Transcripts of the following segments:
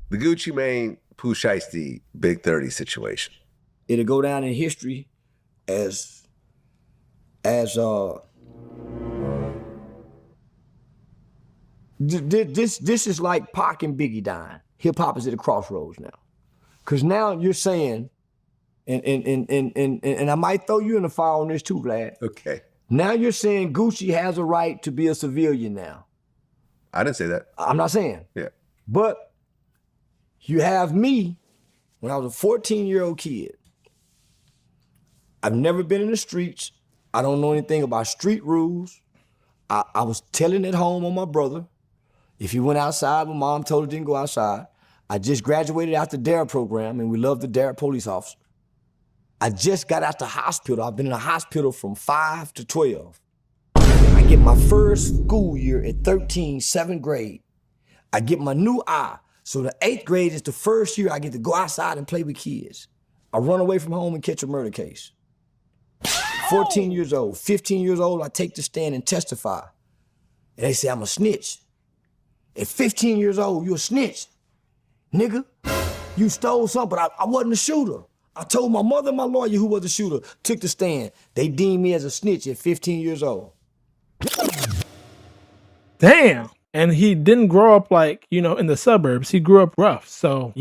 The Gucci Mane, Pooh Shiesty, Big 30 situation. It'll go down in history as this is like Pac and Biggie dying. Hip hop is at a crossroads now. Cause now you're saying, and I might throw you in the fire on this too, Vlad. Okay. Now you're saying Gucci has a right to be a civilian now. I didn't say that. I'm not saying. Yeah. But you have me when I was a 14-year-old kid. I've never been in the streets. I don't know anything about street rules. I was telling at home on my brother. If he went outside, my mom told her didn't go outside. I just graduated out the DARE program, and we love the DARE police officer. I just got out the hospital. I've been in the hospital from 5 to 12. I get my first school year at 13, 7th grade. I get my new eye. So the 8th grade is the first year I get to go outside and play with kids. I run away from home and catch a murder case. 14 years old, 15 years old, I take the stand and testify. And they say I'm a snitch. At 15 years old, you a snitch. Nigga, you stole something, but I wasn't a shooter. I told my mother and my lawyer who was the shooter, took the stand. They deemed me as a snitch at 15 years old. Damn. And he didn't grow up like, in the suburbs. He grew up rough. So,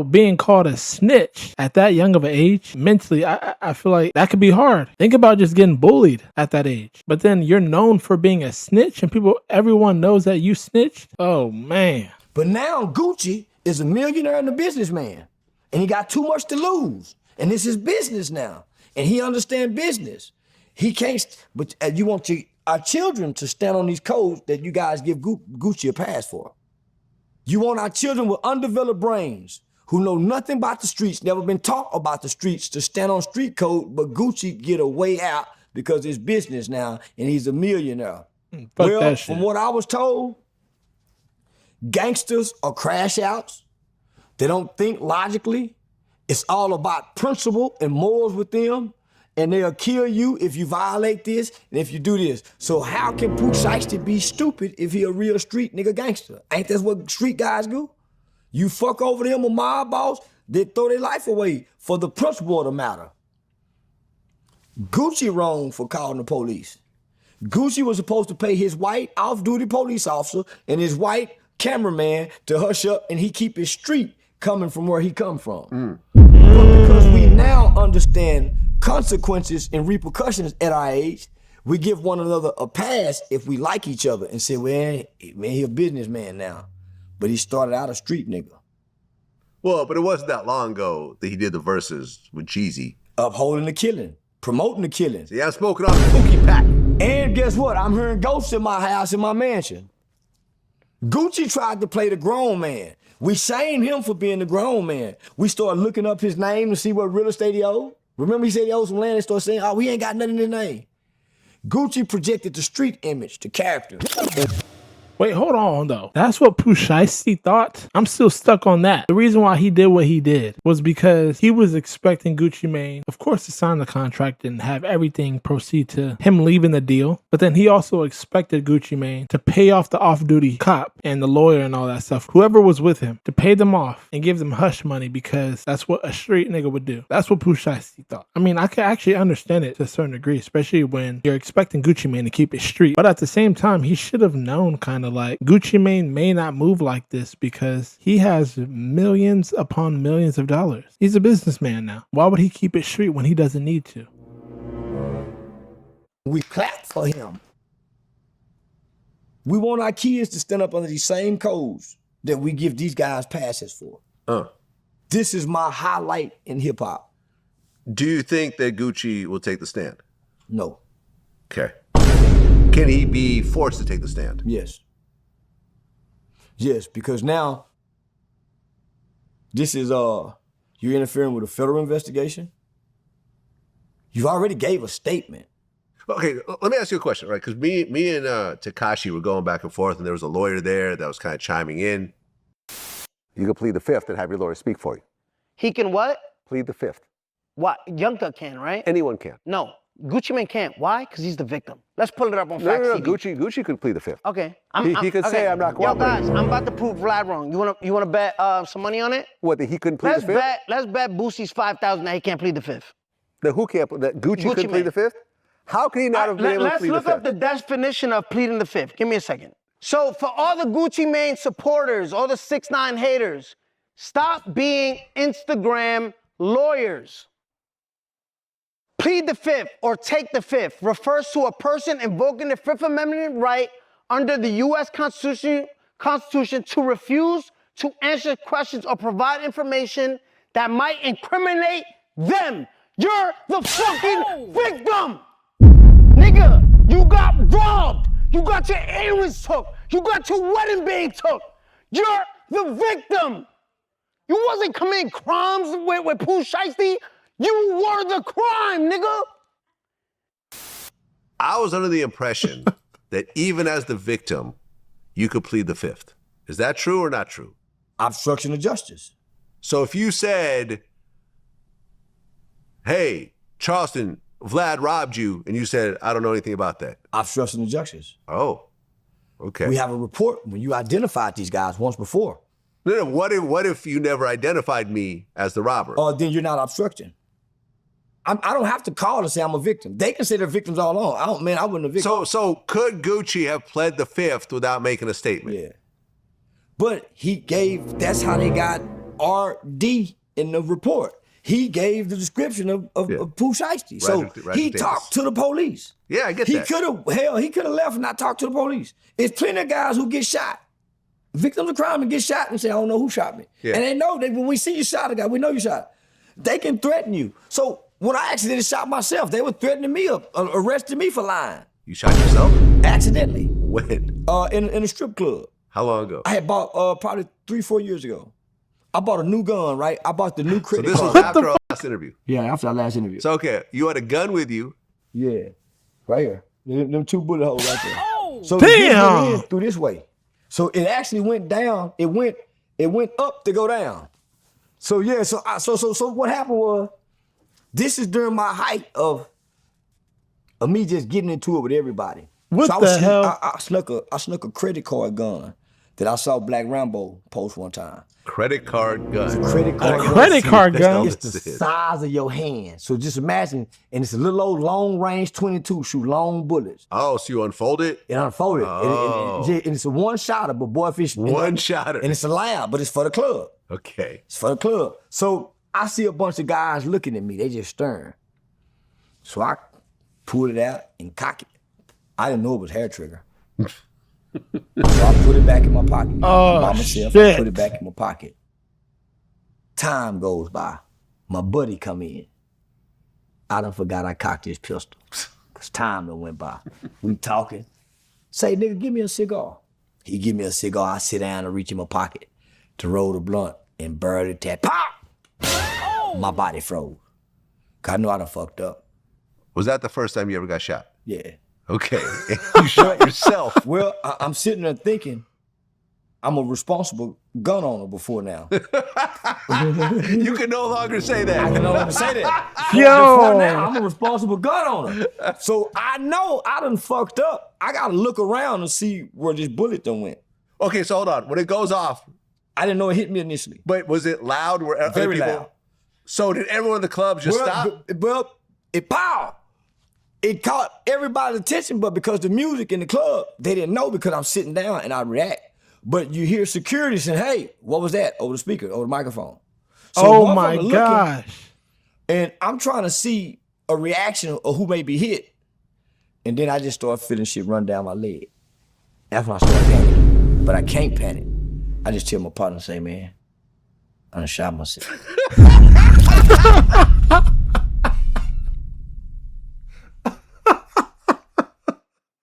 being called a snitch at that young of an age, mentally, I feel like that could be hard. Think about just getting bullied at that age. But then you're known for being a snitch and everyone knows that you snitched. Oh, man. But now Gucci is a millionaire and a businessman. And he got too much to lose. And this is business now. And he understands business. He can't, but you want our children to stand on these codes that you guys give Gucci a pass for. You want our children with undeveloped brains who know nothing about the streets, never been taught about the streets, to stand on street code, but Gucci get a way out because it's business now and he's a millionaire. Well, from what I was told, gangsters are crash outs. They don't think logically. It's all about principle and morals with them. And they'll kill you if you violate this and if you do this. So how can Pooh Shiesty be stupid if he a real street nigga gangster? Ain't that what street guys do? You fuck over them, a mob boss, they throw their life away for the principle of the matter. Gucci wrong for calling the police. Gucci was supposed to pay his white off-duty police officer and his white cameraman to hush up and he keep his street coming from where he come from. But because we now understand consequences and repercussions at our age, we give one another a pass if we like each other and say, well, man, he a businessman now. But he started out a street nigga. Well, but it wasn't that long ago that he did the verses with Jeezy. Upholding the killing, promoting the killing. See, I'm smoking on the Pookie pack. And guess what? I'm hearing ghosts in my house, in my mansion. Gucci tried to play the grown man. We shamed him for being the grown man. We started looking up his name to see what real estate he owed. Remember he said he owed some land and started saying, oh, we ain't got nothing in his name. Gucci projected the street image, the character. Wait, hold on though. That's what Pooh Shiesty thought? I'm still stuck on that. The reason why he did what he did was because he was expecting Gucci Mane, of course, to sign the contract and have everything proceed to him leaving the deal. But then he also expected Gucci Mane to pay off the off-duty cop and the lawyer and all that stuff, whoever was with him, to pay them off and give them hush money because that's what a street nigga would do. That's what Pooh Shiesty thought. I mean, I can actually understand it to a certain degree, especially when you're expecting Gucci Mane to keep it street. But at the same time, he should have known kind of like Gucci Mane may not move like this because he has millions upon millions of dollars. He's a businessman now. Why would he keep it street when he doesn't need to? We clap for him. We want our kids to stand up under these same codes that we give these guys passes for. This is my highlight in hip hop. Do you think that Gucci will take the stand? No. Okay. Can he be forced to take the stand? Yes. Yes, because now this is you're interfering with a federal investigation. You already gave a statement. Okay, let me ask you a question, right? Because me and Tekashi were going back and forth, and there was a lawyer there that was kind of chiming in. You can plead the fifth and have your lawyer speak for you. He can what? Plead the fifth. What? Young Thug can, right? Anyone can. No. Gucci Mane can't. Why? Because he's the victim. Let's pull it up on No, Fact no, no. TV. Gucci could plead the fifth. Okay. He could say, I'm not Yo, cooperating. guys, I'm about to prove Vlad wrong. You wanna bet some money on it? What, that he couldn't plead the fifth? Let's bet Boosie's 5,000 that he can't plead the fifth. That who can't? That Gucci couldn't Mane. plead the fifth? How can he not have been able to plead the Let's fifth? look up the definition of pleading the fifth. Give me a second. So for all the Gucci Mane supporters, all the 6ix9ine haters, stop being Instagram lawyers. Plead the fifth or take the fifth refers to a person invoking the Fifth Amendment right under the U.S. Constitution to refuse to answer questions or provide information that might incriminate them. You're the fucking victim! Nigga, you got robbed. You got your earrings took. You got your wedding band took. You're the victim. You wasn't committing crimes with Pooh Shiesty. You were the crime, nigga. I was under the impression that even as the victim, you could plead the fifth. Is that true or not true? Obstruction of justice. So if you said, hey, Charleston, Vlad robbed you, and you said, I don't know anything about that. Obstruction of justice. Oh, okay. We have a report when you identified these guys once before. No, what if you never identified me as the robber? Then you're not obstructing. I don't have to call and say I'm a victim. They can say they're victims all along. I wouldn't have victim. So could Gucci have pled the fifth without making a statement? Yeah. But that's how they got RD in the report. He gave the description of Pooh Shiesty. So he talked to the police. Yeah, I get that. He could have left and not talked to the police. There's plenty of guys who get shot. Victims of crime and get shot and say, I don't know who shot me. Yeah. And they know that when we see you shot a guy, we know you shot. They can threaten you. So when I accidentally shot myself, they were threatening me, arresting me for lying. You shot yourself? Accidentally. When? In a strip club. How long ago? I had bought probably 3-4 years ago. I bought a new gun, right? I bought the new credit So this card. was after our last interview? Yeah, after our last interview. So, okay, you had a gun with you. Yeah, right here. Them 2 bullet holes right there. Oh, So damn! this went in through this way. So it actually went down. It went up to go down. So yeah, so what happened was, this is during my height of me just getting into it with everybody. What so the hell? I snuck a credit card gun that I saw Black Rambo post one time. Credit card gun. Credit card gun. Credit card gun. It's the size of your hand. So just imagine, and it's a little old long range 22, shoot long bullets. Oh, so you unfold it? It unfolded. Oh. And it's a one-shotter, but boy, if it's... One-shotter. And it's allowed, but it's for the club. Okay. It's for the club. So I see a bunch of guys looking at me. They just staring. So I pulled it out and cocked it. I didn't know it was hair trigger. So I put it back in my pocket. Oh, by myself. shit. I put it back in my pocket. Time goes by. My buddy come in. I done forgot I cocked his pistol. Cause time done went by. We talking. Say, nigga, give me a cigar. He give me a cigar. I sit down and reach in my pocket to roll the blunt and barely tap. Pop! Oh. My body froze. Cause I know I done fucked up. Was that the first time you ever got shot? Yeah. Okay. You shot yourself. Well, I'm sitting there thinking, I'm a responsible gun owner before now. You can no longer say that. I can no longer say that. Yo. Before now, I'm a responsible gun owner. So I know I done fucked up. I gotta look around and see where this bullet done went. Okay, so hold on. When it goes off, I didn't know it hit me initially. but was it loud? Where other Very people? loud. So did everyone in the club just stop? Well, it pow. It caught everybody's attention, but because the music in the club, they didn't know because I'm sitting down and I react. But you hear security saying, hey, what was that? Over the speaker, over the microphone. So Oh my looking, gosh. And I'm trying to see a reaction of who may be hit. And then I just start feeling shit run down my leg. That's when I start panicking. But I can't panic. I just tell my partner and say, man, I done shot myself.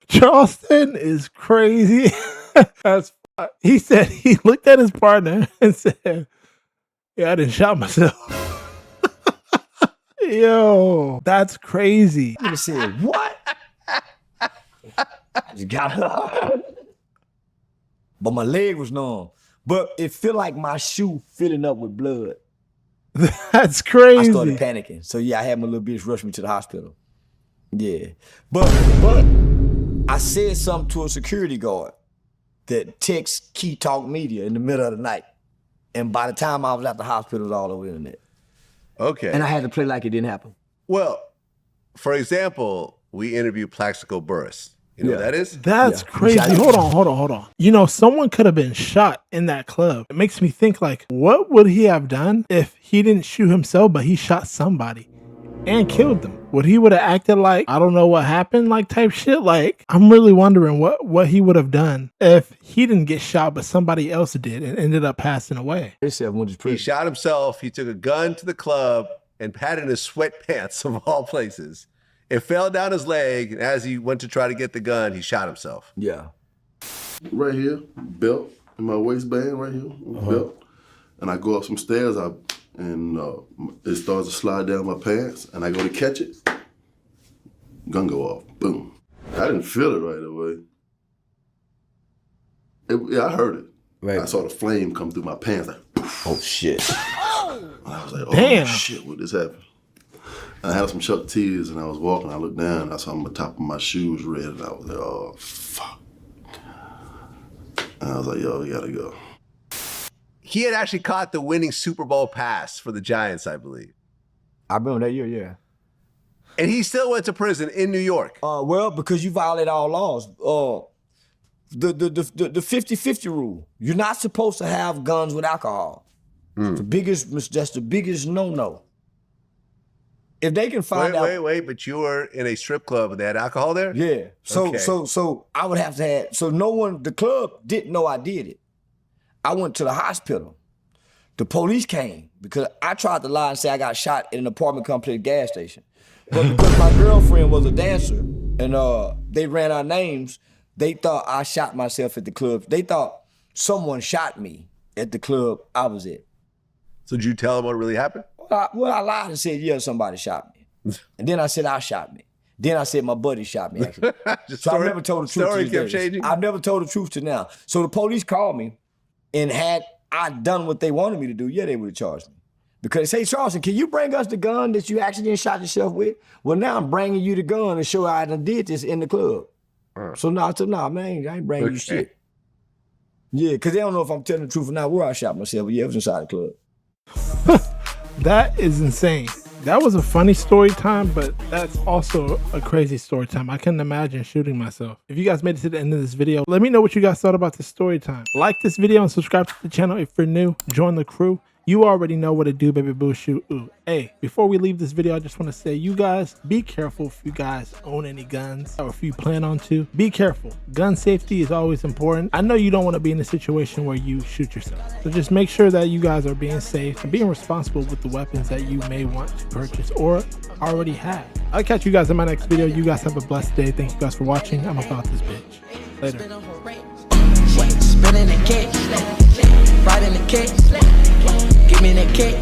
Charleston is crazy. He said he looked at his partner and said, yeah, I didn't shot myself. Yo, that's crazy. I said, what? I just got up. But my leg was numb. But it felt like my shoe filling up with blood. That's crazy. I started panicking. So yeah, I had my little bitch rush me to the hospital. Yeah. But I said something to a security guard that texts Key Talk Media in the middle of the night. And by the time I was at the hospital, it was all over the internet. Okay. And I had to play like it didn't happen. Well, for example, we interviewed Plaxico Burress. You know who that is? That's crazy. Hold on. You know, someone could have been shot in that club. It makes me think, like, what would he have done if he didn't shoot himself, but he shot somebody and killed them? Would he would have acted like, I don't know what happened, like type shit? Like, I'm really wondering what he would have done if he didn't get shot, but somebody else did and ended up passing away. He shot himself. He took a gun to the club and had it in his sweatpants, of all places. It fell down his leg, and as he went to try to get the gun, he shot himself. Yeah. Right here, belt in my waistband, right here, belt. And I go up some stairs, and it starts to slide down my pants, and I go to catch it. Gun go off, boom. I didn't feel it right away. Yeah, I heard it. Right. I saw the flame come through my pants, like, poof. Oh, shit. I was like, oh, damn. shit, what just happened? And I had some Chuck T's, and I was walking, I looked down, and I saw the top of my shoes red, and I was like, oh, fuck. And I was like, yo, we gotta go. He had actually caught the winning Super Bowl pass for the Giants, I believe. I remember that year, yeah. And he still went to prison in New York. Well, because you violate all laws. The 50-50 rule. You're not supposed to have guns with alcohol. That's the biggest no-no. If they can find out. Wait, but you were in a strip club and they had alcohol there? Yeah. So Okay. I would have to have, so no one, the club didn't know I did it. I went to the hospital. The police came because I tried to lie and say I got shot in an apartment complex gas station. But because my girlfriend was a dancer and they ran our names, they thought I shot myself at the club. They thought someone shot me at the club I was at. So did you tell them what really happened? Well, I lied and said, yeah, somebody shot me. And then I said, I shot me. Then I said, my buddy shot me, actually. So I've never told the truth story to kept this day. changing? I've never told the truth to now. So the police called me, and had I done what they wanted me to do, yeah, they would have charged me. Because they say, Charleston, can you bring us the gun that you accidentally shot yourself with? Well, now I'm bringing you the gun to show I done did this in the club. So now I said, nah, man, I ain't bringing you shit. Yeah, because they don't know if I'm telling the truth or not where I shot myself, but yeah, it was inside the club. That is insane. That was a funny story time, but that's also a crazy story time. I couldn't imagine shooting myself. If you guys made it to the end of this video, let me know what you guys thought about this story time. Like this video and subscribe to the channel if you're new. Join the crew. You already know what to do, baby boo, shoot. Ooh. Hey, before we leave this video, I just want to say, you guys, be careful if you guys own any guns or if you plan on to. Be careful. Gun safety is always important. I know you don't want to be in a situation where you shoot yourself. So just make sure that you guys are being safe and being responsible with the weapons that you may want to purchase or already have. I'll catch you guys in my next video. You guys have a blessed day. Thank you guys for watching. I'm about this bitch. Later. Spinning the cake, riding the cake, give me the cake.